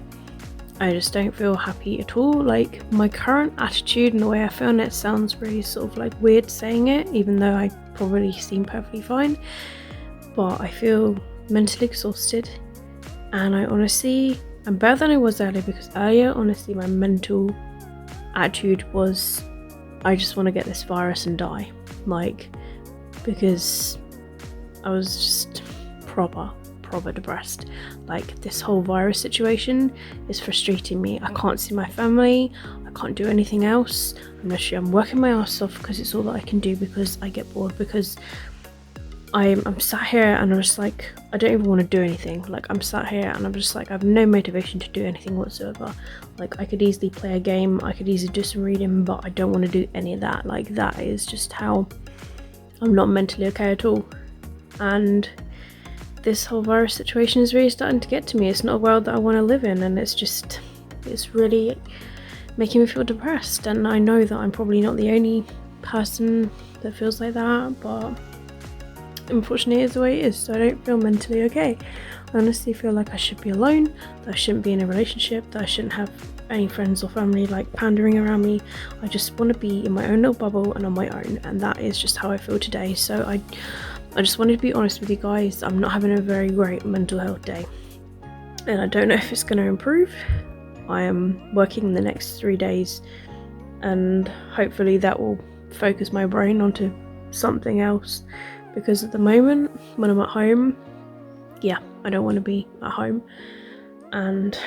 I just don't feel happy at all. Like my current attitude and the way I feel, and it sounds really sort of like weird saying it, even though I probably seem perfectly fine, but I feel mentally exhausted, and I honestly am better than I was earlier, because earlier honestly my mental attitude was I just want to get this virus and die, like, because I was just proper depressed. Like this whole virus situation is frustrating me. I can't see my family, I can't do anything else. I'm working my ass off because it's all that I can do, because I get bored, because I'm sat here and I'm just like, I don't even want to do anything. Like I'm sat here and I'm just like, I have no motivation to do anything whatsoever. Like I could easily play a game, I could easily do some reading, but I don't want to do any of that. Like that is just how I'm not mentally okay at all. And this whole virus situation is really starting to get to me. It's not a world that I want to live in, and it's really making me feel depressed. And I know that I'm probably not the only person that feels like that, but unfortunately it's the way it is. So I don't feel mentally okay. I honestly feel like I should be alone, that I shouldn't be in a relationship, that I shouldn't have any friends or family like pandering around me. I just want to be in my own little bubble and on my own, and that is just how I feel today. So I just wanted to be honest with you guys. I'm not having a very great mental health day, and I don't know if it's going to improve. I am working the next 3 days, and hopefully that will focus my brain onto something else, because at the moment when I'm at home, yeah, I don't want to be at home. And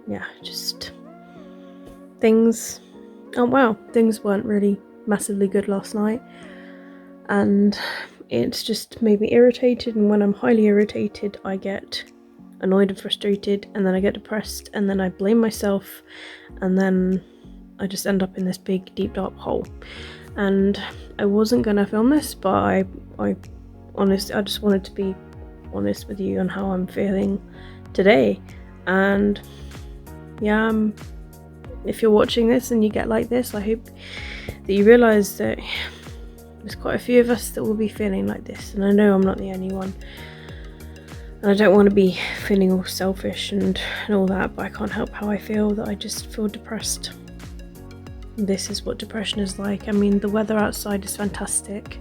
yeah, just things weren't really massively good last night, and it's just made me irritated. And when I'm highly irritated, I get annoyed and frustrated, and then I get depressed, and then I blame myself, and then I just end up in this big deep dark hole. And I wasn't gonna film this, but I just wanted to be honest with you on how I'm feeling today. And yeah, if you're watching this and you get like this, I hope that you realise that there's quite a few of us that will be feeling like this, and I know I'm not the only one. And I don't want to be feeling all selfish and all that, but I can't help how I feel, that I just feel depressed. This is what depression is like. I mean, the weather outside is fantastic.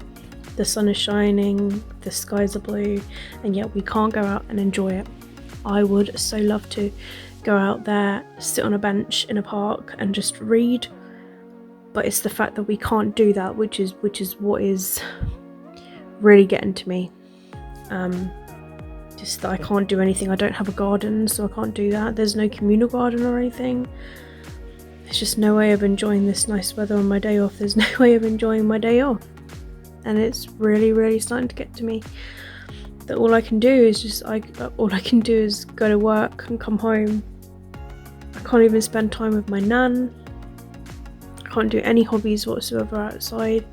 The sun is shining, the skies are blue, and yet we can't go out and enjoy it. I would so love to go out there, sit on a bench in a park and just read, but it's the fact that we can't do that which is what is really getting to me. Just that I can't do anything. I don't have a garden, so I can't do that. There's no communal garden or anything. There's just no way of enjoying this nice weather on my day off. There's no way of enjoying my day off, and it's really starting to get to me that all I can do is go to work and come home. I can't even spend time with my nan. I can't do any hobbies whatsoever outside,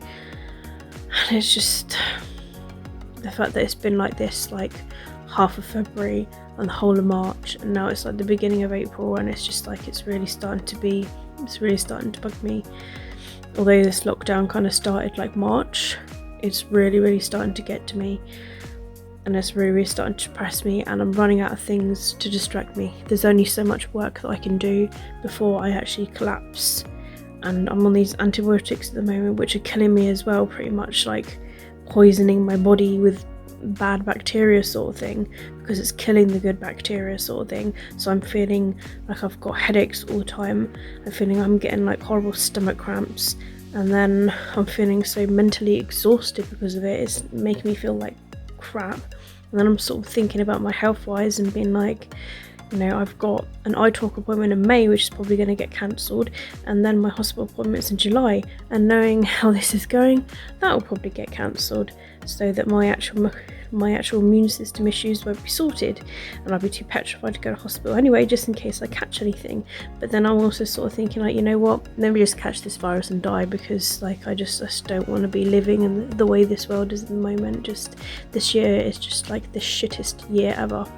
and it's just the fact that it's been like this, like half of February and the whole of March, and now it's like the beginning of April, and it's just like it's really starting to bug me. Although this lockdown kind of started like March, it's really starting to get to me, and it's really starting to depress me, and I'm running out of things to distract me. There's only so much work that I can do before I actually collapse, and I'm on these antibiotics at the moment, which are killing me as well, pretty much like poisoning my body with bad bacteria sort of thing, because it's killing the good bacteria sort of thing. So I'm feeling like I've got headaches all the time. I'm getting like horrible stomach cramps, and then I'm feeling so mentally exhausted because of it. It's making me feel like crap. And then I'm sort of thinking about my health wise and being like, You know, I've got an eye talk appointment in May, which is probably going to get cancelled, and then my hospital appointment's in July. And knowing how this is going, that will probably get cancelled, so that my actual immune system issues won't be sorted, and I'll be too petrified to go to hospital anyway, just in case I catch anything. But then I'm also sort of thinking, like, you know what? Let me just catch this virus and die, because like I just don't want to be living in the way this world is at the moment. Just this year is just like the shittest year ever.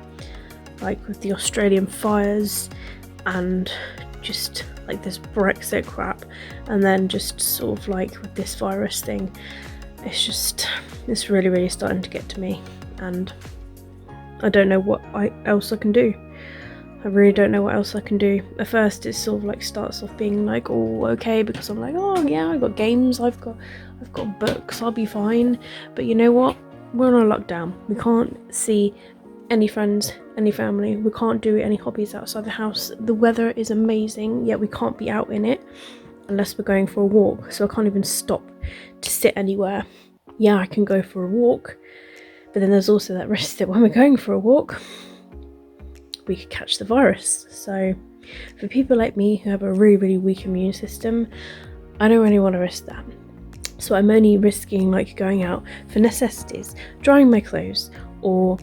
Like with the Australian fires and just like this Brexit crap, and then just sort of like with this virus thing, it's really starting to get to me, and I don't know what else I can do. I really don't know what else I can do. At first it sort of like starts off being like, oh, okay, because I'm like, oh yeah, I've got games, I've got books, I'll be fine. But you know what? We're on a lockdown. We can't see any friends, any family. We can't do any hobbies outside the house. The weather is amazing, yet we can't be out in it unless we're going for a walk. So I can't even stop to sit anywhere. Yeah, I can go for a walk, but then there's also that risk that when we're going for a walk, we could catch the virus. So for people like me who have a really weak immune system, I don't really want to risk that. So I'm only risking like going out for necessities, drying my clothes, or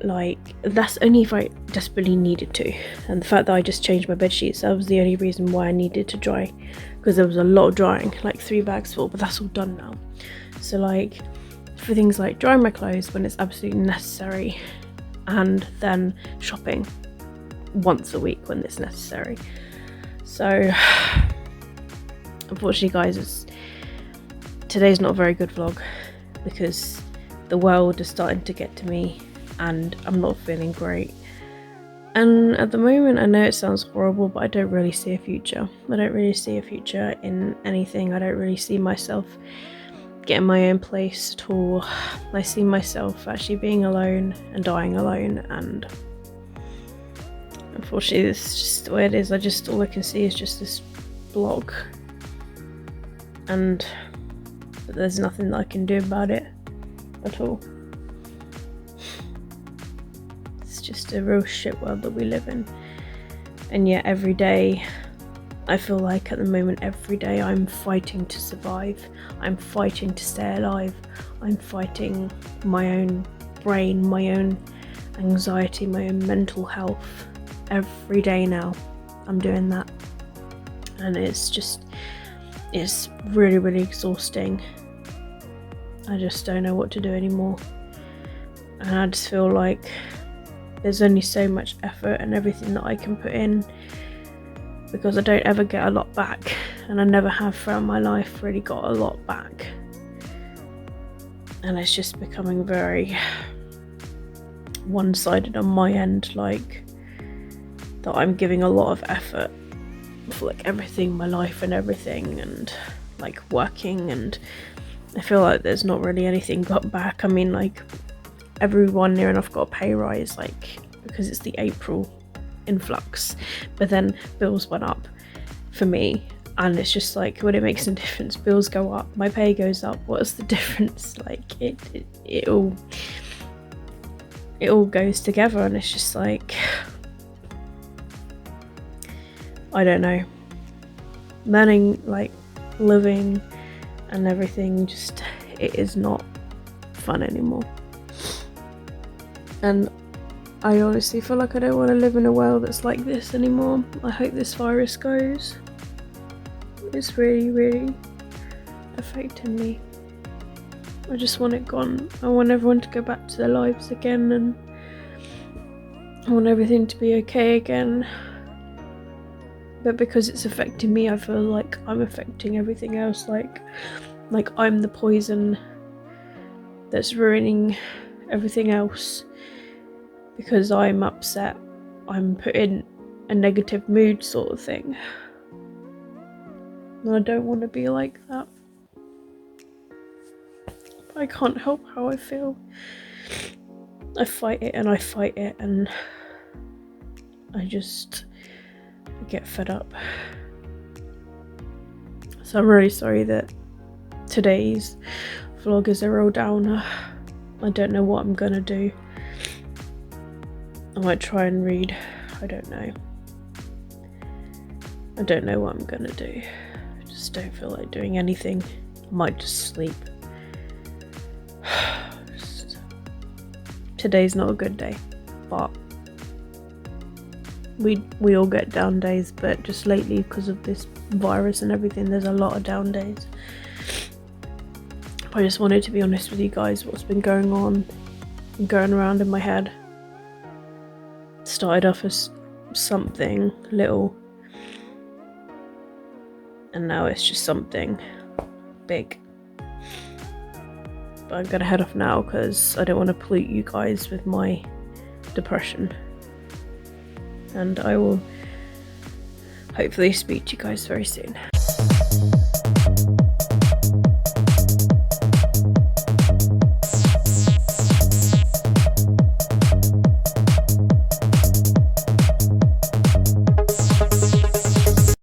like that's only if I desperately needed to. And the fact that I just changed my bed sheets, that was the only reason why I needed to dry, because there was a lot of drying, like 3 bags full, but that's all done now. So like for things like drying my clothes when it's absolutely necessary, and then shopping once a week when it's necessary. So unfortunately guys, today's not a very good vlog, because the world is starting to get to me and I'm not feeling great. And at the moment, I know it sounds horrible, but I don't really see a future. I don't really see a future in anything. I don't really see myself getting my own place at all. I see myself actually being alone and dying alone, and unfortunately this is just the way it is. All I can see is just this blog, but there's nothing that I can do about it at all. It's just a real shit world that we live in, and yet every day I feel like at the moment, every day I'm fighting to survive. I'm fighting to stay alive. I'm fighting my own brain, my own anxiety, my own mental health. Every day now I'm doing that, and it's really exhausting. I just don't know what to do anymore, and I just feel like there's only so much effort and everything that I can put in, because I don't ever get a lot back, and I never have throughout my life really got a lot back. And it's just becoming very one-sided on my end, like that I'm giving a lot of effort for like everything, my life and everything, and like working, and I feel like there's not really anything got back. I mean, like everyone near enough got a pay rise, like because it's the April influx, but then bills went up for me, and it's just like, when it makes a difference, bills go up, my pay goes up, what's the difference? Like it all goes together, and it's just like, I don't know, learning, like living and everything, just it is not fun anymore. And I honestly feel like I don't want to live in a world that's like this anymore. I hope this virus goes. It's really affecting me. I just want it gone. I want everyone to go back to their lives again, and I want everything to be okay again. But because it's affecting me, I feel like I'm affecting everything else. Like I'm the poison that's ruining everything else. Because I'm upset, I'm put in a negative mood sort of thing. And I don't want to be like that. I can't help how I feel. I fight it and I fight it, and I just get fed up. So I'm really sorry that today's vlog is a real downer. I don't know what I'm gonna do. I might try and read I don't know. I don't know what I'm gonna do. I just don't feel like doing anything. I might just sleep. Today's not a good day, but we all get down days, but just lately because of this virus and everything, there's a lot of down days. I just wanted to be honest with you guys, what's been going on and going around in my head. Started off as something little, and now it's just something big. But I'm gonna head off now because I don't want to pollute you guys with my depression. And I will hopefully speak to you guys very soon.